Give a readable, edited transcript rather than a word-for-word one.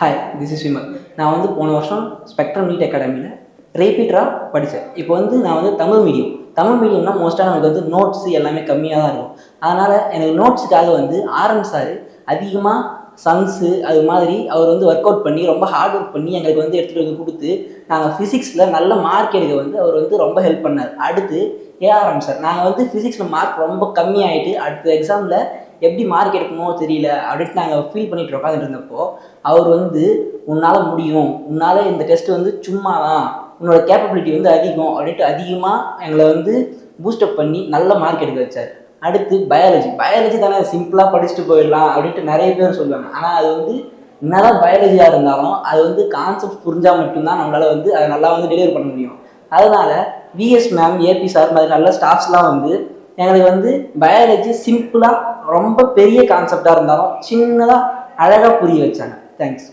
Hi, this is Vimal. நான் வந்து போன வருஷம் ஸ்பெக்ட்ரம் நீட் அகாடமியில் ரிப்பீட்டராக படித்தேன். இப்போ வந்து நான் வந்து தமிழ் மீடியம்னா மோஸ்ட்டாக நமக்கு வந்து நோட்ஸு எல்லாமே கம்மியாக தான் இருக்கும். அதனால் எனக்கு நோட்ஸுக்காக வந்து ஆர்எம் சார் அதிகமாக சம்ஸு அது மாதிரி அவர் வந்து ஒர்க் அவுட் பண்ணி ரொம்ப ஹார்ட் ஒர்க் பண்ணி எங்களுக்கு வந்து எடுத்துகிட்டு வந்து கொடுத்து நாங்கள் ஃபிசிக்ஸில் நல்ல மார்க் எடுக்க வந்து அவர் வந்து ரொம்ப ஹெல்ப் பண்ணார். அடுத்து ஏஆர்எம் சார், நாங்கள் வந்து ஃபிசிக்ஸில் மார்க் ரொம்ப கம்மியாகிட்டு அடுத்த எக்ஸாமில் எப்படி மார்க் எடுக்கணுமோ தெரியல அப்படின்ட்டு நாங்கள் ஃபீல் பண்ணிட்டு உட்காந்துட்டு இருந்தப்போ அவர் வந்து உன்னால் முடியும், உன்னால் இந்த டெஸ்ட் வந்து சும்மா தான், உன்னோட கேப்பபிலிட்டி வந்து அதிகம் அப்படின்ட்டு அதிகமாக எங்களை வந்து பூஸ்டப் பண்ணி நல்ல மார்க் எடுக்க வச்சார். அடுத்து பயாலஜி தானே சிம்பிளாக படிச்சுட்டு போயிடலாம் அப்படின்ட்டு நிறைய பேர் சொல்லுவாங்க. ஆனால் அது வந்து என்னதான் பயாலஜியாக இருந்தாலும் அது வந்து கான்செப்ட் புரிஞ்சால் மட்டும்தான் நம்மளால் வந்து அதை நல்லா வந்து டெலிவர் பண்ண முடியும். அதனால் விஎஸ் மேம், ஏபி சார் மாதிரி நல்ல ஸ்டாஃப்ஸ்லாம் வந்து எங்களுக்கு வந்து பயாலஜி சிம்பிளாக ரொம்ப பெரிய கான்செப்டாக இருந்தாலும் சின்னதாக அழகாக புரிய வச்சாங்க. தேங்க்ஸ்.